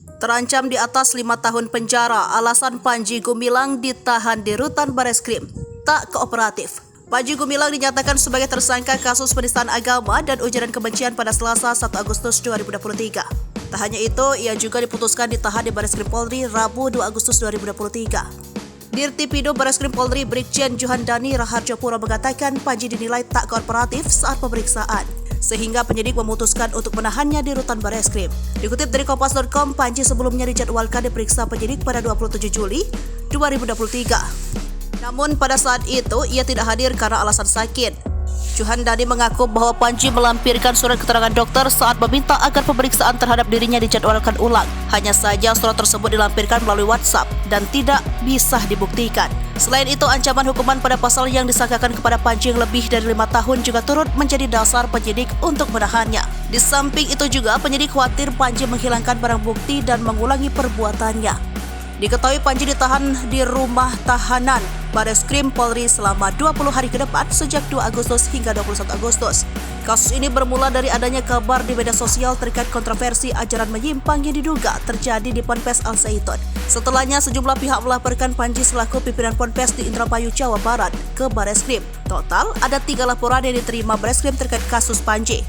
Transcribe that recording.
Terancam di atas 5 tahun penjara, alasan Panji Gumilang ditahan di rutan Bareskrim. Tak kooperatif. Panji Gumilang dinyatakan sebagai tersangka kasus penistaan agama dan ujaran kebencian pada Selasa 1 Agustus 2023. Tak hanya itu, ia juga diputuskan ditahan di Bareskrim Polri Rabu 2 Agustus 2023. Dirtipido Bareskrim Polri Brigjen Juhandani Raharjopuro mengatakan Panji dinilai tak kooperatif saat pemeriksaan, sehingga penyidik memutuskan untuk menahannya di rutan Bareskrim. Dikutip dari Kompas.com, Panji sebelumnya dijadwalkan diperiksa penyidik pada 27 Juli 2023. Namun pada saat itu ia tidak hadir karena alasan sakit. Juhandani mengaku bahwa Panji melampirkan surat keterangan dokter saat meminta agar pemeriksaan terhadap dirinya dijadwalkan ulang. Hanya saja surat tersebut dilampirkan melalui WhatsApp dan tidak bisa dibuktikan. Selain itu, ancaman hukuman pada pasal yang disangkakan kepada Panji yang lebih dari 5 tahun juga turut menjadi dasar penyidik untuk menahannya. Di samping itu juga, penyidik khawatir Panji menghilangkan barang bukti dan mengulangi perbuatannya. Diketahui Panji ditahan di rumah tahanan Bareskrim Polri selama 20 hari ke depan sejak 2 Agustus hingga 21 Agustus. Kasus ini bermula dari adanya kabar di media sosial terkait kontroversi ajaran menyimpang yang diduga terjadi di Ponpes Al Zaitun. Setelahnya, sejumlah pihak melaporkan Panji selaku pimpinan Ponpes di Indramayu, Jawa Barat ke Bareskrim. Total ada 3 laporan yang diterima Bareskrim terkait kasus Panji.